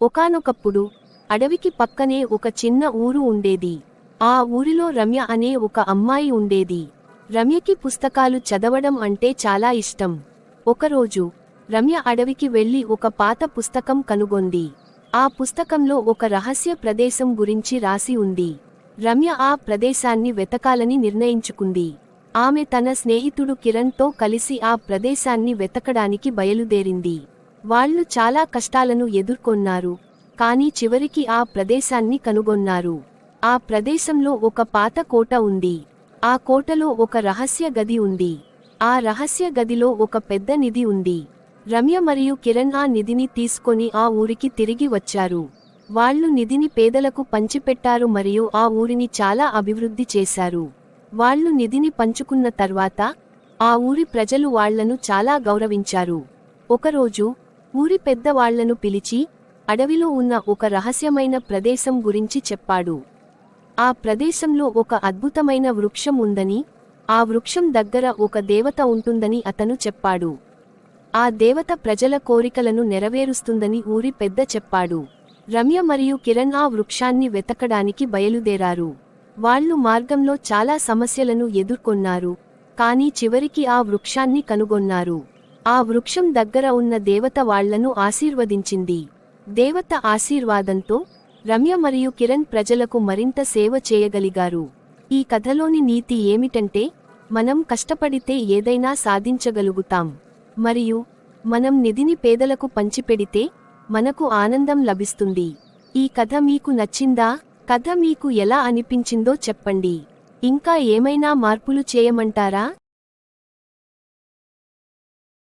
ఒకానొకప్పుడు అడవికి పక్కనే ఒక చిన్న ఊరు ఉండేది. ఆ ఊరిలో రమ్య అనే ఒక అమ్మాయి ఉండేది. రమ్యకి పుస్తకాలు చదవడం అంటే చాలా ఇష్టం. ఒకరోజు రమ్య అడవికి వెళ్లి ఒక పాత పుస్తకం కనుగొంది. ఆ పుస్తకంలో ఒక రహస్య ప్రదేశం గురించి రాసి ఉంది. రమ్య ఆ ప్రదేశాన్ని వెతకాలని నిర్ణయించుకుంది. ఆమె తన స్నేహితుడు కిరణ్తో కలిసి ఆ ప్రదేశాన్ని వెతకడానికి బయలుదేరింది. వాళ్ళు చాలా కష్టాలను ఎదుర్కొన్నారు, కానీ చివరికి ఆ ప్రదేశాన్ని కనుగొన్నారు. ఆ ప్రదేశంలో ఒక పాత కోట ఉంది. ఆ కోటలో ఒక రహస్య గది ఉంది. ఆ రహస్య గదిలో ఒక పెద్ద నిధి ఉంది. రమ్య మరియు కిరణ్ ఆ నిధిని తీసుకొని ఆ ఊరికి తిరిగి వచ్చారు. వాళ్ళు నిధిని పేదలకు పంచిపెట్టారు మరియు ఆ ఊరిని చాలా అభివృద్ధి చేశారు. వాళ్ళు నిధిని పంచుకున్న తర్వాత ఆ ఊరి ప్రజలు వాళ్లను చాలా గౌరవించారు. ఒకరోజు ఊరి పెద్దవాళ్లను పిలిచి అడవిలో ఉన్న ఒక రహస్యమైన ప్రదేశం గురించి చెప్పాడు. ఆ ప్రదేశంలో ఒక అద్భుతమైన వృక్షం ఉందని, ఆ వృక్షం దగ్గర ఒక దేవత ఉంటుందని అతను చెప్పాడు. ఆ దేవత ప్రజల కోరికలను నెరవేరుస్తుందని ఊరి పెద్ద చెప్పాడు. రమ్య మరియు కిరణ్ ఆ వృక్షాన్ని వెతకడానికి బయలుదేరారు. వాళ్ళు మార్గంలో చాలా సమస్యలను ఎదుర్కొన్నారు, కానీ చివరికి ఆ వృక్షాన్ని కనుగొన్నారు. ఆ వృక్షం దగ్గర ఉన్న దేవత వాళ్లను ఆశీర్వదించింది. దేవత ఆశీర్వాదంతో రమ్య మరియు కిరణ్ ప్రజలకు మరింత సేవ చేయగలిగారు. ఈ కథలోని నీతి ఏమిటంటే, మనం కష్టపడితే ఏదైనా సాధించగలుగుతాం, మరియు మనం నిధిని పేదలకు పంచిపెడితే మనకు ఆనందం లభిస్తుంది. ఈ కథ మీకు నచ్చిందా? కథ మీకు ఎలా అనిపించిందో చెప్పండి. ఇంకా ఏమైనా మార్పులు చేయమంటారా?